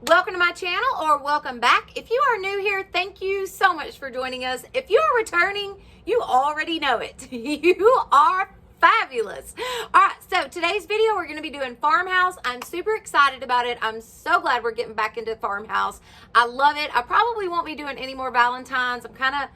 welcome to my channel or welcome back. If you are new here, thank you so much for joining us. If you are returning, you already know it. You are fabulous. All right, so today's video, we're going to be doing farmhouse. I'm super excited about it. I'm so glad we're getting back into farmhouse. I love it. I probably won't be doing any more Valentines. I'm kind of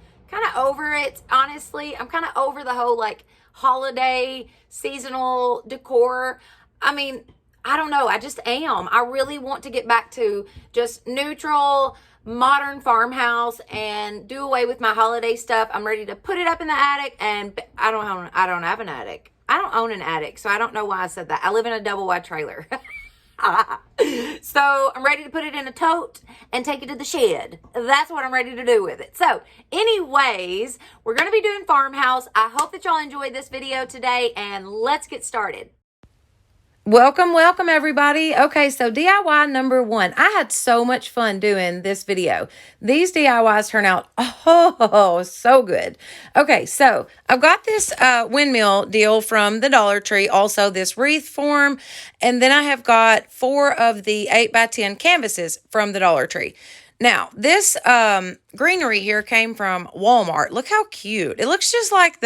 over it, honestly. I'm kind of over the whole like holiday seasonal decor. I mean, I don't know. I just am. I really want to get back to just neutral, modern farmhouse and do away with my holiday stuff. I'm ready to put it up in the attic, and I don't have an attic. I don't own an attic, so I don't know why I said that. I live in a double wide trailer. So I'm ready to put it in a tote and take it to the shed. That's what I'm ready to do with it. So anyways, we're going to be doing farmhouse. I hope that y'all enjoyed this video today, and let's get started. Welcome everybody. Okay, so DIY number 1. I had so much fun doing this video. These DIYs turn out so good. Okay, so I've got this windmill deal from the Dollar Tree, also this wreath form, and then I have got 4 of the 8x10 canvases from the Dollar Tree. Now, this greenery here came from Walmart. Look how cute. It looks just like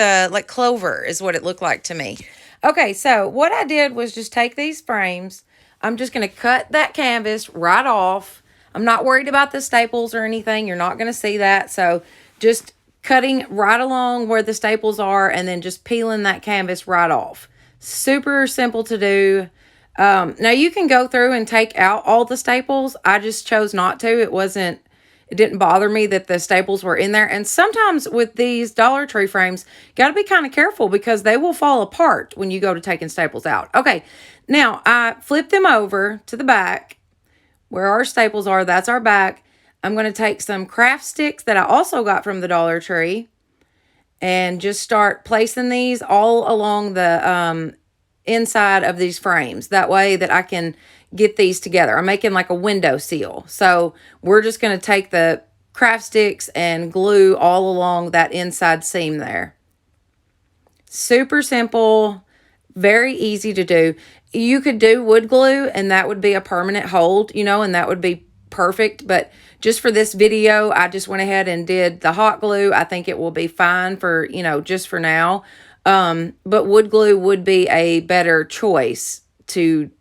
clover is what it looked like to me. Okay, so what I did was just take these frames. I'm just going to cut that canvas right off. I'm not worried about the staples or anything. You're not going to see that. So just cutting right along where the staples are and then just peeling that canvas right off. Super simple to do. Now you can go through and take out all the staples. I just chose not to. It didn't bother me that the staples were in there. And sometimes with these Dollar Tree frames, you got to be kind of careful because they will fall apart when you go to taking staples out. Okay, now I flip them over to the back where our staples are. That's our back. I'm going to take some craft sticks that I also got from the Dollar Tree and just start placing these all along the inside of these frames. That way that I can get these together. I'm making like a window seal. So we're just going to take the craft sticks and glue all along that inside seam there. Super simple, very easy to do. You could do wood glue and that would be a permanent hold, and that would be perfect. But just for this video, I just went ahead and did the hot glue. I think it will be fine for, just for now. But wood glue would be a better choice to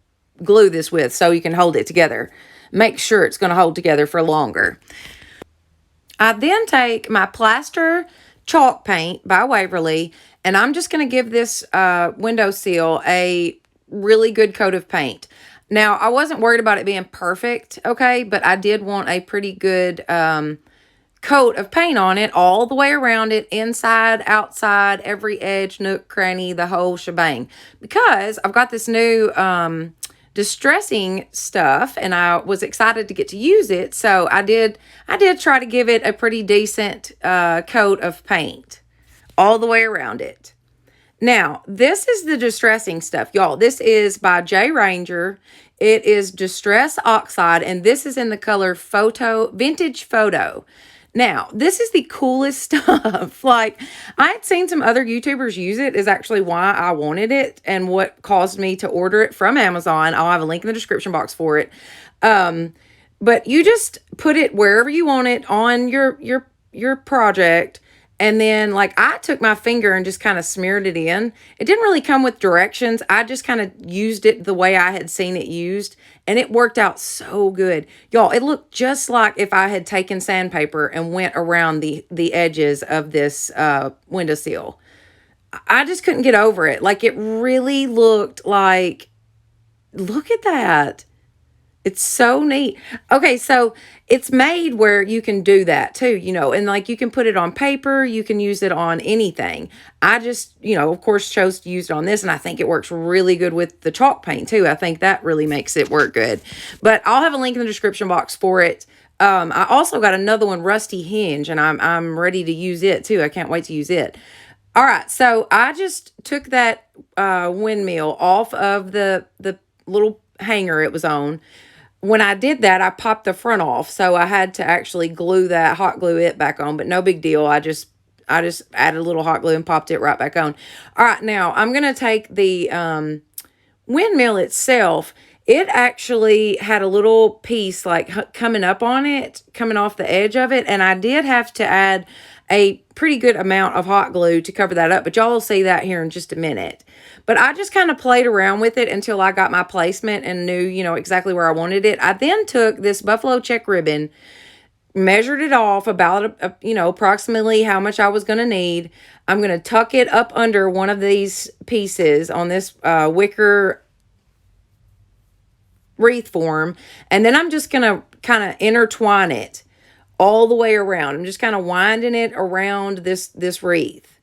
glue this with so you can hold it together. Make sure it's going to hold together for longer. I then take my plaster chalk paint by Waverly and I'm just going to give this window seal a really good coat of paint. Now, I wasn't worried about it being perfect, okay, but I did want a pretty good coat of paint on it all the way around it, inside, outside, every edge, nook, cranny, the whole shebang. Because I've got this new distressing stuff and I was excited to get to use it. So I did try to give it a pretty decent coat of paint all the way around it. Now, this is the distressing stuff, y'all. This is by J. Ranger. It is Distress Oxide and this is in the color Vintage Photo. Now, this is the coolest stuff. Like, I had seen some other YouTubers use it is actually why I wanted it and what caused me to order it from Amazon. I'll have a link in the description box for it. But you just put it wherever you want it on your project. And then, like, I took my finger and just kind of smeared it in. It didn't really come with directions. I just kind of used it the way I had seen it used. And it worked out so good. Y'all, it looked just like if I had taken sandpaper and went around the edges of this windowsill. I just couldn't get over it. Like, it really looked like, look at that. It's so neat. Okay, so it's made where you can do that too, and like you can put it on paper, you can use it on anything. I just, of course, chose to use it on this, and I think it works really good with the chalk paint too. I think that really makes it work good. But I'll have a link in the description box for it. I also got another one, Rusty Hinge, and I'm ready to use it too. I can't wait to use it. All right, so I just took that windmill off of the little hanger it was on. When I did that, I popped the front off, so I had to actually hot glue it back on, but no big deal. I just added a little hot glue and popped it right back on. All right, now I'm going to take the windmill itself it actually had a little piece like coming up on it, coming off the edge of it. And I did have to add a pretty good amount of hot glue to cover that up, but y'all will see that here in just a minute. But I just kind of played around with it until I got my placement and knew, you know, exactly where I wanted it. I then took this buffalo check ribbon, measured it off about, you know, approximately how much I was going to need. I'm going to tuck it up under one of these pieces on this wicker wreath form, and then I'm just going to kind of intertwine it all the way around. I'm just kind of winding it around this wreath.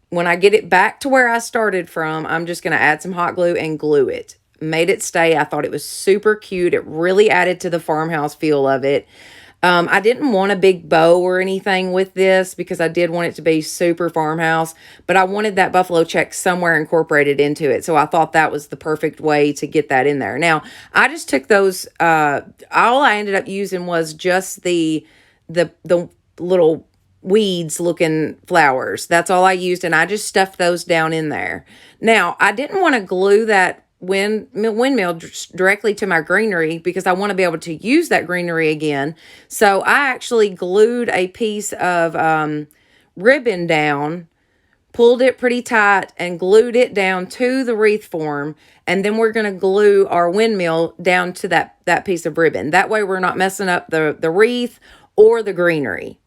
When I get it back to where I started from, I'm just going to add some hot glue and glue it. Made it stay. I thought it was super cute. It really added to the farmhouse feel of it. I didn't want a big bow or anything with this because I did want it to be super farmhouse, but I wanted that buffalo check somewhere incorporated into it. So I thought that was the perfect way to get that in there. Now, I just took those, all I ended up using was just the little weeds looking flowers. That's all I used, and I just stuffed those down in there. Now, I didn't want to glue that windmill directly to my greenery because I want to be able to use that greenery again. So I actually glued a piece of ribbon down, pulled it pretty tight, and glued it down to the wreath form. And then we're going to glue our windmill down to that piece of ribbon. That way we're not messing up the wreath or the greenery.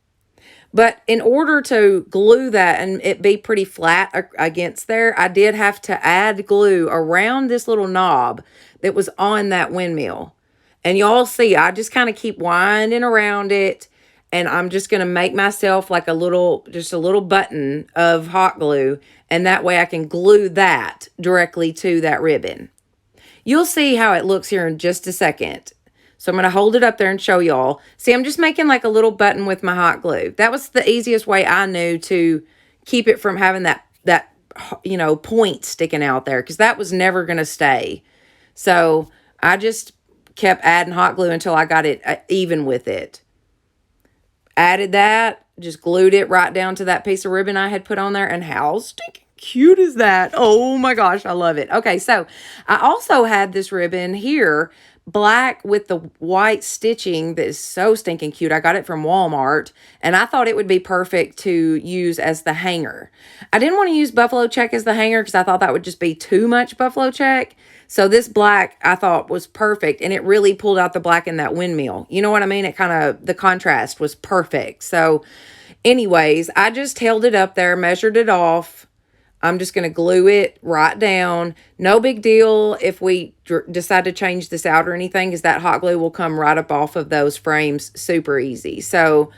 But in order to glue that and it be pretty flat against there, I did have to add glue around this little knob that was on that windmill. And y'all see, I just kind of keep winding around it. And I'm just going to make myself like just a little button of hot glue. And that way I can glue that directly to that ribbon. You'll see how it looks here in just a second. So I'm going to hold it up there and show y'all. See, I'm just making like a little button with my hot glue. That was the easiest way I knew to keep it from having that you know, point sticking out there, because that was never going to stay. So I just kept adding hot glue until I got it even with it. Added that, just glued it right down to that piece of ribbon I had put on there, and how stinking cute is that? Oh my gosh, I love it. Okay, so I also had this ribbon here, black with the white stitching that is so stinking cute. I got it from Walmart, and I thought it would be perfect to use as the hanger. I didn't want to use buffalo check as the hanger because I thought that would just be too much buffalo check. So this black I thought was perfect, and it really pulled out the black in that windmill. You know what I mean? It kind of, the contrast was perfect. So anyways, I just held it up there, measured it off. I'm just going to glue it right down. No big deal if we decide to change this out or anything, because that hot glue will come right up off of those frames super easy. So,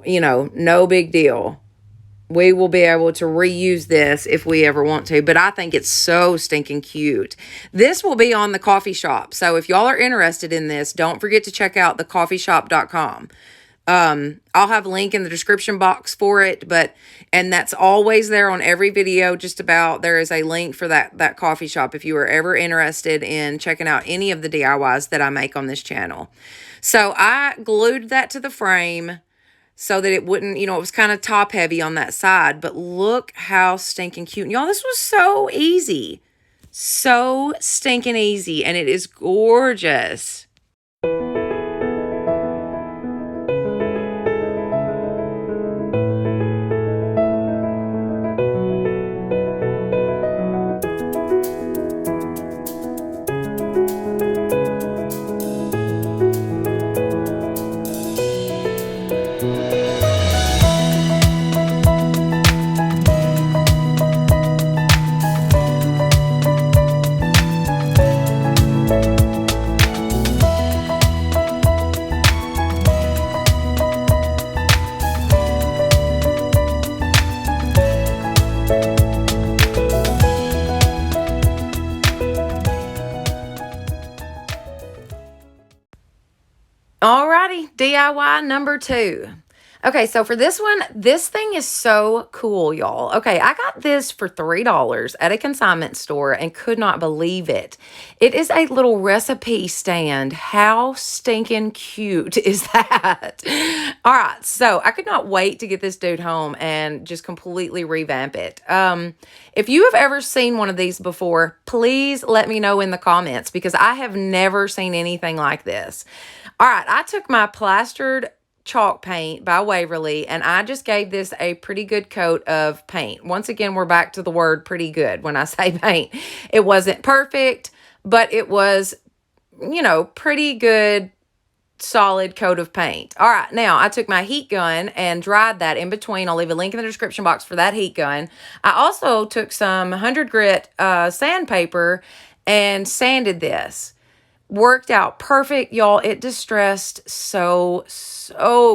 you know, no big deal. We will be able to reuse this if we ever want to, but I think it's so stinking cute. This will be on the coffee shop. So if y'all are interested in this, don't forget to check out thecoffeeshop.com. I'll have a link in the description box for it, and that's always there on every video. Just about, there is a link for that coffee shop if you are ever interested in checking out any of the DIYs that I make on this channel. So I glued that to the frame so that it wouldn't, you know, it was kind of top heavy on that side, but look how stinking cute. And y'all, this was so easy, so stinking easy, and it is gorgeous. Alrighty, DIY number 2. Okay, so for this one, this thing is so cool, y'all. Okay, I got this for $3 at a consignment store and could not believe it. It is a little recipe stand. How stinking cute is that? All right, so I could not wait to get this dude home and just completely revamp it. If you have ever seen one of these before, please let me know in the comments because I have never seen anything like this. All right, I took my plastered chalk paint by Waverly, and I just gave this a pretty good coat of paint. Once again, we're back to the word pretty good when I say paint. It wasn't perfect, but it was, pretty good, solid coat of paint. All right, now I took my heat gun and dried that in between. I'll leave a link in the description box for that heat gun. I also took some 100 grit sandpaper and sanded this. Worked out perfect, y'all. It distressed so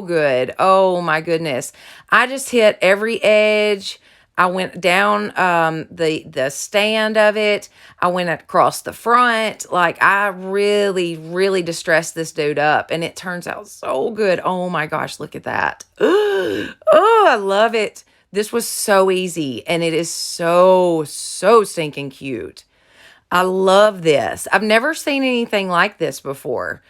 good. Oh my goodness. I just hit every edge. I went down the stand of it. I went across the front. Like, I really distressed this dude up, and it turns out so good. Oh my gosh, look at that. Oh, I love it. This was so easy, and it is so stinking cute. I love this. I've never seen anything like this before.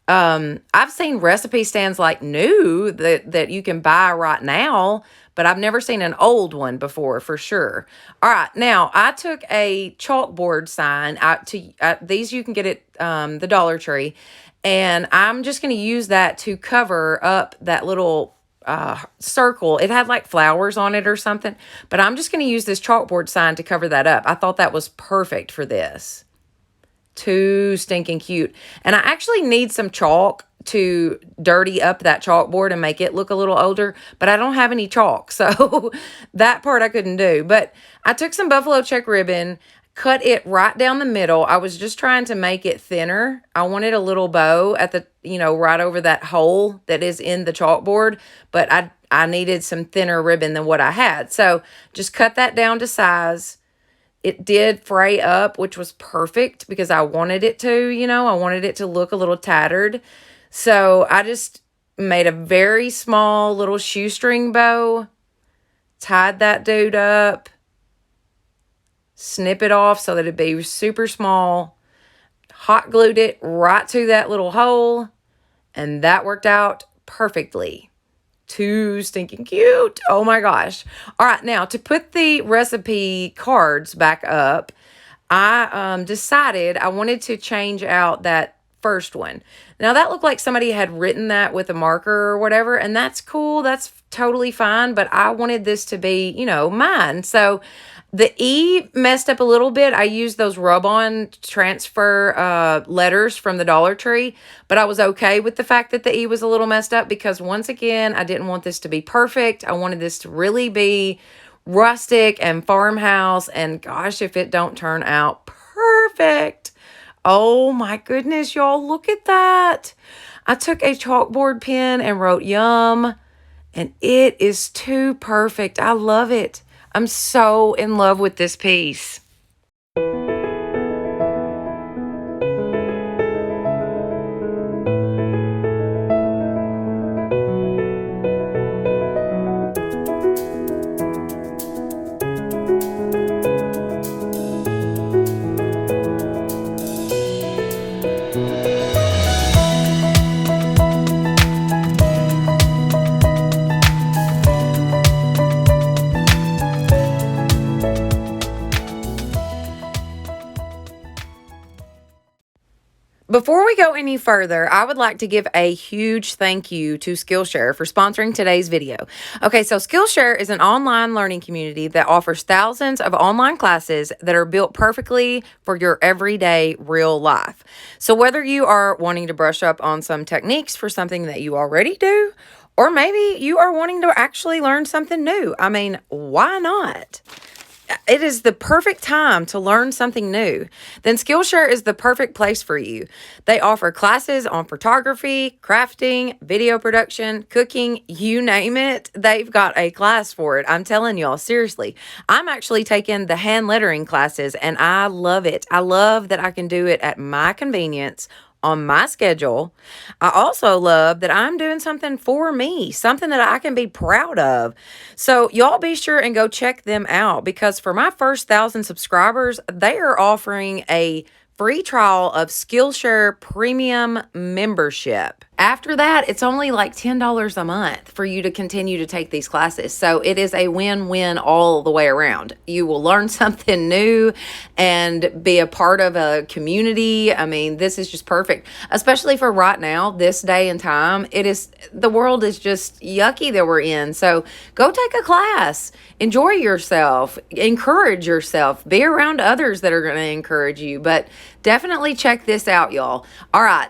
I've seen recipe stands like new that you can buy right now, but I've never seen an old one before for sure. All right, now I took a chalkboard sign out to these you can get at the Dollar Tree, and I'm just going to use that to cover up that little circle. It had like flowers on it or something, but I'm just going to use this chalkboard sign to cover that up. I thought that was perfect for this. Too stinking cute. And I actually need some chalk to dirty up that chalkboard and make it look a little older, but I don't have any chalk, so that part I couldn't do. But I took some buffalo check ribbon, cut it right down the middle. I was just trying to make it thinner. I wanted a little bow at the, right over that hole that is in the chalkboard, but I needed some thinner ribbon than what I had. So just cut that down to size. It did fray up, which was perfect because I wanted it to, I wanted it to look a little tattered. So I just made a very small little shoestring bow, tied that dude up, snip it off so that it'd be super small, hot glued it right to that little hole, and that worked out perfectly. Too stinking cute. Oh my gosh. All right, now to put the recipe cards back up, I decided I wanted to change out that first one. Now that looked like somebody had written that with a marker or whatever, and that's cool. That's totally fine, but I wanted this to be, mine. So the E messed up a little bit. I used those rub-on transfer letters from the Dollar Tree, but I was okay with the fact that the E was a little messed up because, once again, I didn't want this to be perfect. I wanted this to really be rustic and farmhouse, and gosh, if it don't turn out perfect. Oh my goodness, y'all, look at that. I took a chalkboard pen and wrote yum, and it is too perfect. I love it. I'm so in love with this piece. Before we go any further, I would like to give a huge thank you to Skillshare for sponsoring today's video. Okay, so Skillshare is an online learning community that offers thousands of online classes that are built perfectly for your everyday real life. So whether you are wanting to brush up on some techniques for something that you already do, or maybe you are wanting to actually learn something new, I mean, why not? It is the perfect time to learn something new. Then Skillshare is the perfect place for you. They offer classes on photography, crafting, video production, cooking, you name it. They've got a class for it. I'm telling y'all, seriously. I'm actually taking the hand lettering classes, and I love it. I love that I can do it at my convenience on my schedule. I also love that I'm doing something for me, something that I can be proud of. So y'all be sure and go check them out, because for my first 1,000 subscribers, they are offering a free trial of Skillshare Premium membership. After that, it's only like $10 a month for you to continue to take these classes. So it is a win-win all the way around. You will learn something new and be a part of a community. I mean, this is just perfect, especially for right now, this day and time. The world is just yucky that we're in. So go take a class, enjoy yourself, encourage yourself, be around others that are going to encourage you. But definitely check this out, y'all. All right.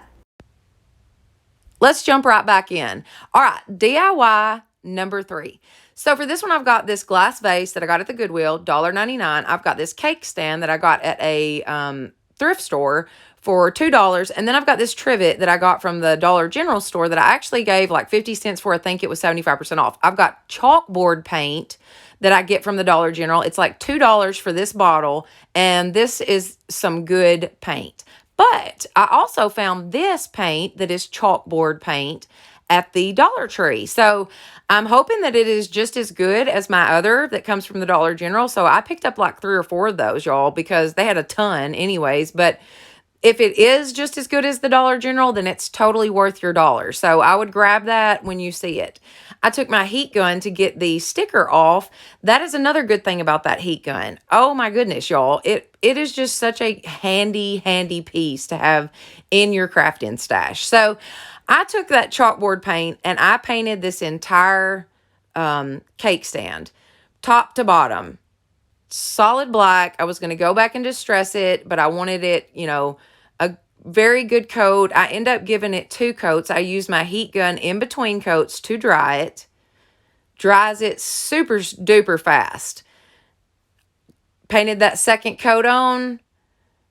Let's jump right back in. All right, DIY number 3. So for this one, I've got this glass vase that I got at the Goodwill, $1.99. I've got this cake stand that I got at a thrift store for $2. And then I've got this trivet that I got from the Dollar General store that I actually gave like 50 cents for. I think it was 75% off. I've got chalkboard paint that I get from the Dollar General. It's like $2 for this bottle, and this is some good paint. But I also found this paint that is chalkboard paint at the Dollar Tree. So I'm hoping that it is just as good as my other that comes from the Dollar General. So I picked up like 3 or 4 of those, y'all, because they had a ton anyways. But if it is just as good as the Dollar General, then it's totally worth your dollar. So I would grab that when you see it. I took my heat gun to get the sticker off. That is another good thing about that heat gun. Oh my goodness, y'all. It is just such a handy piece to have in your crafting stash. So I took that chalkboard paint and I painted this entire cake stand, top to bottom. Solid black. I was going to go back and distress it, but I wanted it, a very good coat. I end up giving it 2 coats. I use my heat gun in between coats to dry it. Dries it super duper fast. Painted that second coat on.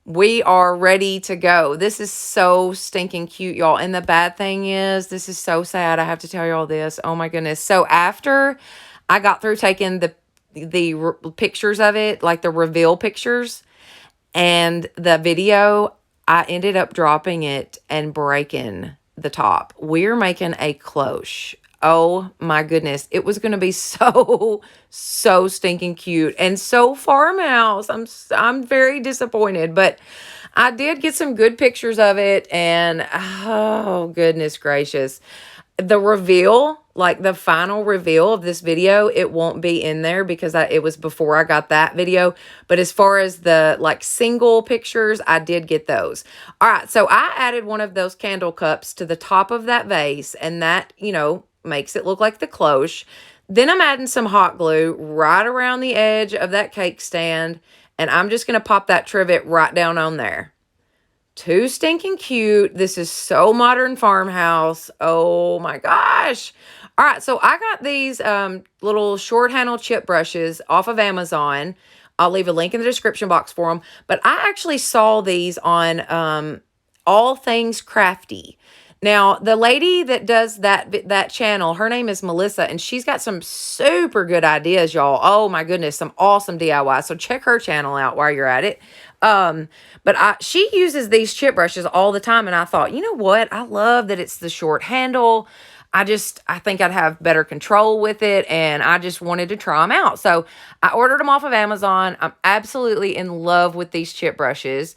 We are ready to go. This is so stinking cute, y'all. And the bad thing is, this is so sad. I have to tell y'all this. Oh my goodness. So after I got through taking the pictures of it, like the reveal pictures and the video, I ended up dropping it and breaking the top. We're making a cloche. Oh my goodness. It was going to be so stinking cute and so farmhouse. I'm very disappointed, but I did get some good pictures of it, and oh goodness gracious. The reveal, like the final reveal of this video, it won't be in there because it was before I got that video. But as far as the like single pictures, I did get those. All right, so I added one of those candle cups to the top of that vase, and that, makes it look like the cloche. Then I'm adding some hot glue right around the edge of that cake stand, and I'm just going to pop that trivet right down on there. Too stinking cute. This is so modern farmhouse. Oh my gosh. All right, so I got these little short handle chip brushes off of Amazon. I'll leave a link in the description box for them. But I actually saw these on All Things Crafty. Now, the lady that does that channel, her name is Melissa, and she's got some super good ideas, y'all. Oh my goodness, some awesome DIY. So check her channel out while you're at it. But she uses these chip brushes all the time, and I thought, you know what? I love that it's the short handle. I think I'd have better control with it, and I just wanted to try them out. So I ordered them off of Amazon. I'm absolutely in love with these chip brushes.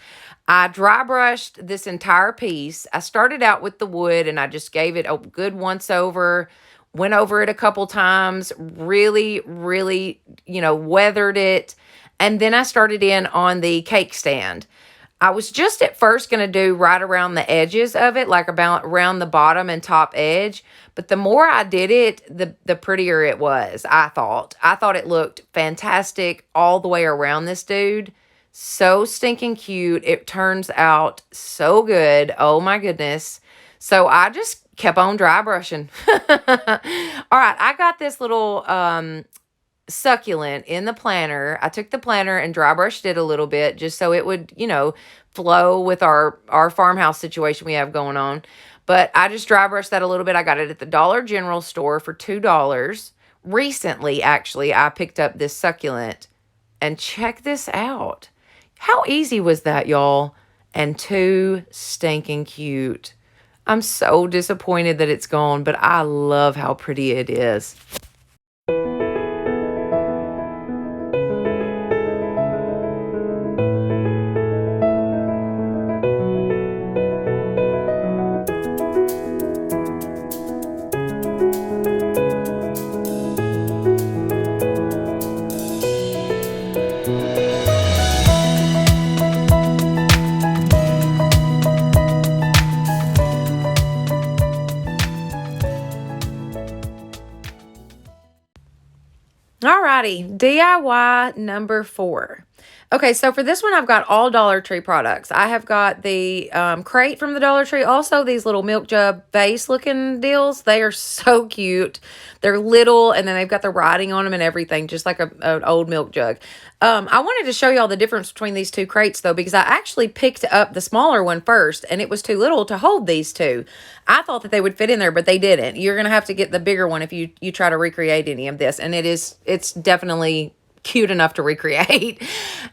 I dry brushed this entire piece. I started out with the wood, and I just gave it a good once over, went over it a couple times, really, weathered it. And then I started in on the cake stand. I was just at first going to do right around the edges of it, like around the bottom and top edge. But the more I did it, the prettier it was, I thought. I thought it looked fantastic all the way around this dude. So stinking cute. It turns out so good. Oh my goodness. So I just kept on dry brushing. All right, I got this little succulent in the planter. I took the planter and dry brushed it a little bit just so it would, flow with our farmhouse situation we have going on. But I just dry brushed that a little bit. I got it at the Dollar General store for $2. Recently, actually, I picked up this succulent, and check this out. How easy was that, y'all? and too stinking cute. I'm so disappointed that it's gone, but I love how pretty it is. Alrighty, DIY number 4. Okay, so for this one, I've got all Dollar Tree products. I have got the crate from the Dollar Tree. Also, these little milk jug vase looking deals. They are so cute. They're little, and then they've got the writing on them and everything, just like an old milk jug. I wanted to show y'all the difference between these two crates, though, because I actually picked up the smaller one first, and it was too little to hold these two. I thought that they would fit in there, but they didn't. You're going to have to get the bigger one if you try to recreate any of this, and it's definitely cute enough to recreate.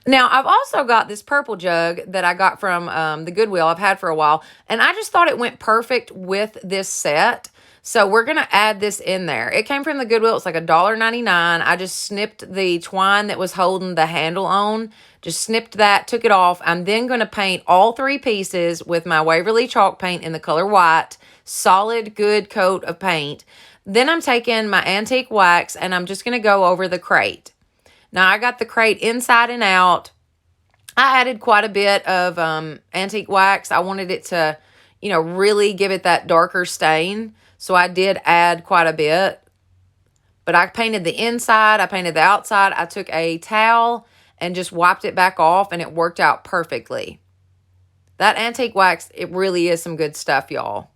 Now, I've also got this purple jug that I got from the Goodwill. I've had for a while, and I just thought it went perfect with this set. So we're going to add this in there. It came from the Goodwill. It's like $1.99. I just snipped the twine that was holding the handle on. Just snipped that, took it off. I'm then going to paint all 3 pieces with my Waverly chalk paint in the color white. Solid, good coat of paint. Then I'm taking my antique wax, and I'm just going to go over the crate. Now, I got the crate inside and out. I added quite a bit of antique wax. I wanted it to, really give it that darker stain. So I did add quite a bit. But I painted the inside. I painted the outside. I took a towel and just wiped it back off, and it worked out perfectly. That antique wax, it really is some good stuff, y'all.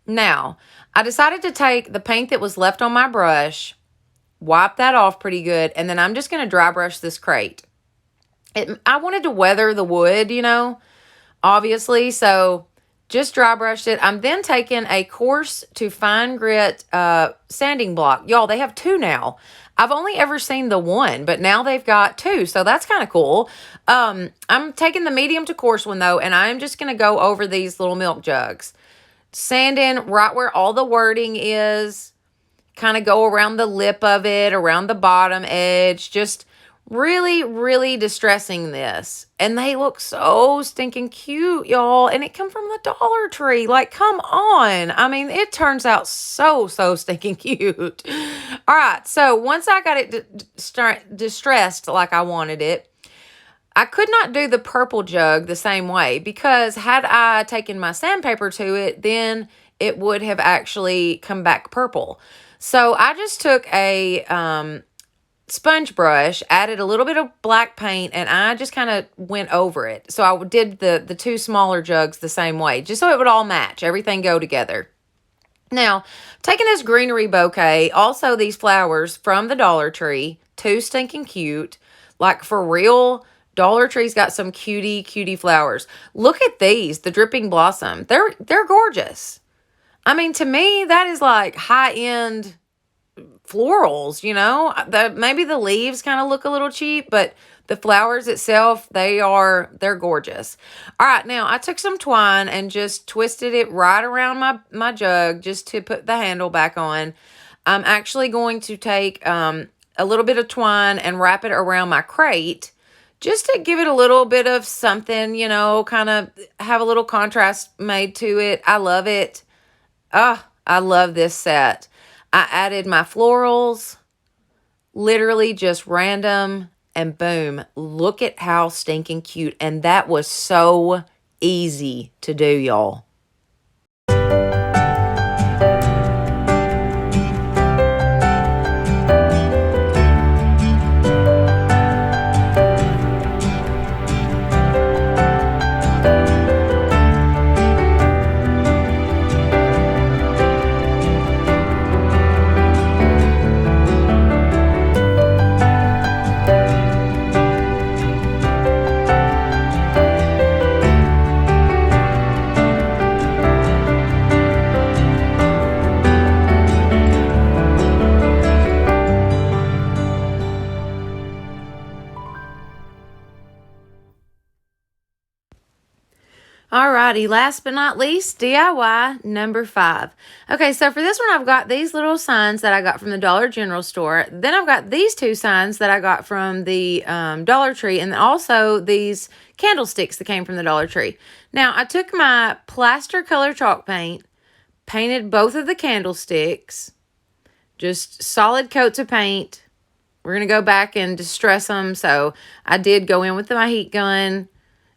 Now, I decided to take the paint that was left on my brush, wipe that off pretty good, and then I'm just going to dry brush this crate. I wanted to weather the wood, obviously, so just dry brushed it. I'm then taking a coarse to fine grit sanding block. Y'all, they have 2 now. I've only ever seen the 1, but now they've got 2, so that's kind of cool. I'm taking the medium to coarse one, though, and I'm just going to go over these little milk jugs. Sanding right where all the wording is. Kind of go around the lip of it, around the bottom edge, just really, really distressing this. And they look so stinking cute, y'all. And it come from the Dollar Tree. Like, come on. I mean, it turns out so stinking cute. All right, so once I got it distressed like I wanted it, I could not do the purple jug the same way, because had I taken my sandpaper to it, then it would have actually come back purple. So I just took a sponge brush, added a little bit of black paint, and I just kind of went over it. So I did the 2 smaller jugs the same way, just so it would all match, everything go together. Now, taking this greenery bouquet, also these flowers from the Dollar Tree, too stinking cute. Like, for real, Dollar Tree's got some cutie flowers. Look at these, the dripping blossom. They're gorgeous. I mean, to me, that is like high-end florals, Maybe the leaves kind of look a little cheap, but the flowers itself, they're gorgeous. All right, now I took some twine and just twisted it right around my jug just to put the handle back on. I'm actually going to take a little bit of twine and wrap it around my crate just to give it a little bit of something, kind of have a little contrast made to it. I love it. Oh, I love this set. I added my florals, literally just random, and boom, look at how stinking cute. And that was so easy to do, y'all. Alrighty, last but not least, DIY number 5. Okay, so for this one, I've got these little signs that I got from the Dollar General store. Then I've got these 2 signs that I got from the Dollar Tree, and then also these candlesticks that came from the Dollar Tree. Now, I took my plaster color chalk paint, painted both of the candlesticks, just solid coats of paint. We're going to go back and distress them, so I did go in with my heat gun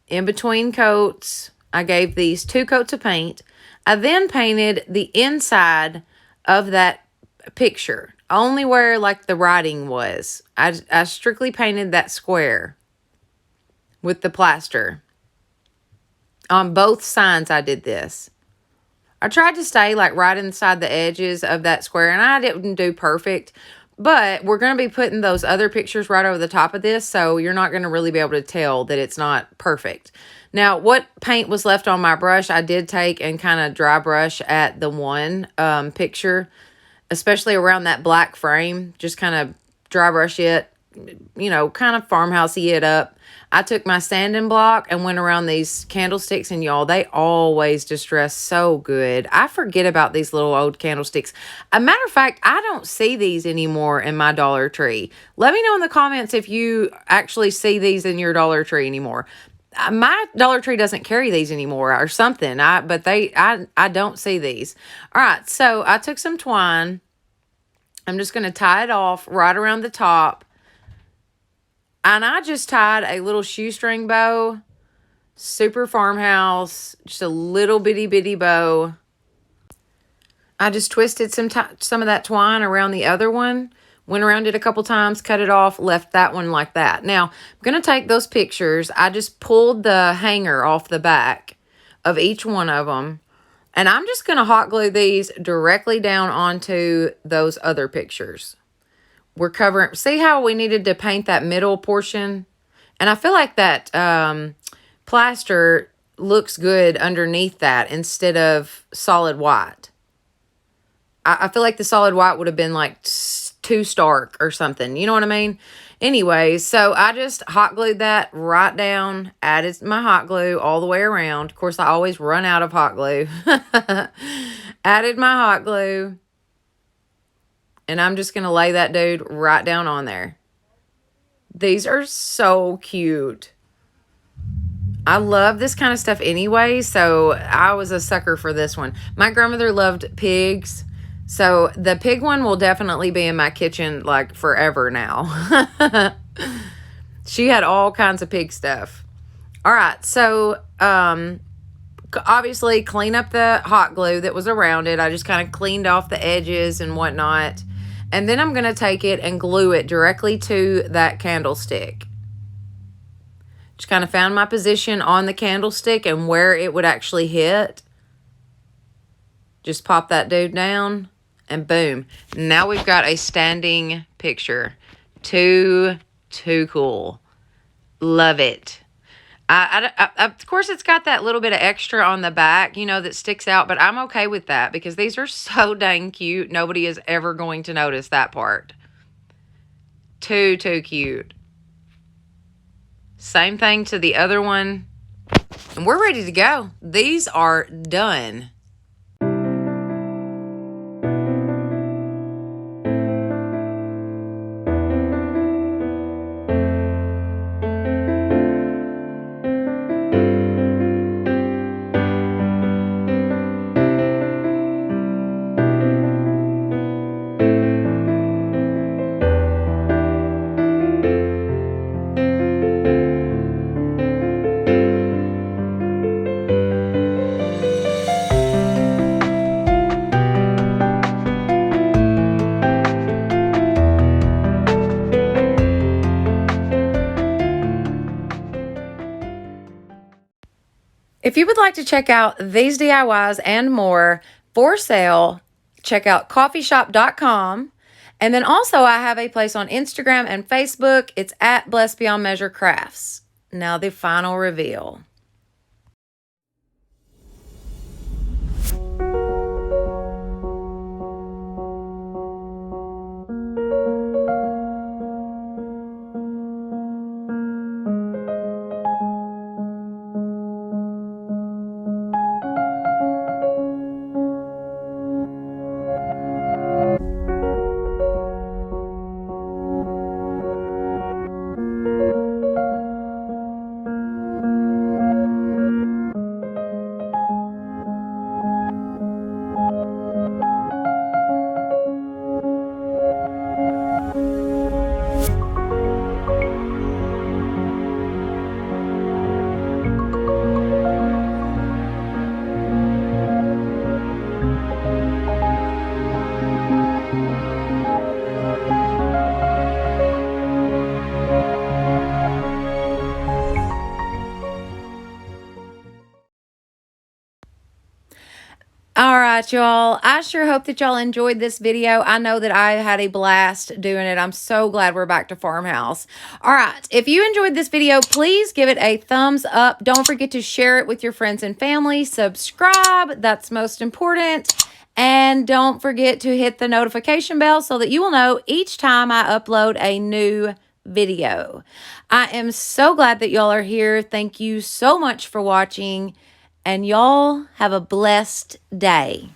in between coats. I gave these 2 coats of paint. I then painted the inside of that picture, only where like the writing was. I strictly painted that square with the plaster. On both signs I did this. I tried to stay like right inside the edges of that square, and I didn't do perfect. But we're going to be putting those other pictures right over the top of this, so you're not going to really be able to tell that it's not perfect. Now, what paint was left on my brush, I did take and kind of dry brush at the one picture, especially around that black frame. Just kind of dry brush it, you know, kind of farmhousey it up. I took my sanding block and went around these candlesticks, and y'all, they always distress so good. I forget about these little old candlesticks. A matter of fact, I don't see these anymore in my Dollar Tree. Let me know in the comments if you actually see these in your Dollar Tree anymore. My Dollar Tree doesn't carry these anymore or something. I don't see these. All right, so I took some twine. I'm just going to tie it off right around the top. And I just tied a little shoestring bow, super farmhouse, just a little bitty bow. I just twisted some of that twine around the other one, went around it a couple times, cut it off, left that one like that. Now, I'm going to take those pictures. I just pulled the hanger off the back of each one of them, and I'm just going to hot glue these directly down onto those other pictures. We're covering, see how we needed to paint that middle portion? And I feel like that plaster looks good underneath that instead of solid white. I feel like the solid white would have been like too stark or something. You know what I mean? Anyways, so I just hot glued that right down, added my hot glue all the way around. Of course, I always run out of hot glue. Added my hot glue. And I'm just going to lay that dude right down on there. These are so cute. I love this kind of stuff anyway, so I was a sucker for this one. My grandmother loved pigs, so the pig one will definitely be in my kitchen like forever now. She had all kinds of pig stuff. All right, so obviously clean up the hot glue that was around it. I just kind of cleaned off the edges and whatnot. And then I'm going to take it and glue it directly to that candlestick. Just kind of found my position on the candlestick and where it would actually hit. Just pop that dude down and boom. Now we've got a standing picture. Too cool. Love it. Of course, it's got that little bit of extra on the back, you know, that sticks out, but I'm okay with that because these are so dang cute. Nobody is ever going to notice that part. Too cute. Same thing to the other one. And we're ready to go. These are done. If you would like to check out these DIYs and more for sale, check out coffeeshop.com. And then also I have a place on Instagram and Facebook. It's at Blessed Beyond Measure Crafts. Now the final reveal. All right, y'all. I sure hope that y'all enjoyed this video. I know that I had a blast doing it. I'm so glad we're back to Farmhouse. All right. If you enjoyed this video, please give it a thumbs up. Don't forget to share it with your friends and family. Subscribe. That's most important. And don't forget to hit the notification bell so that you will know each time I upload a new video. I am so glad that y'all are here. Thank you so much for watching. And y'all have a blessed day.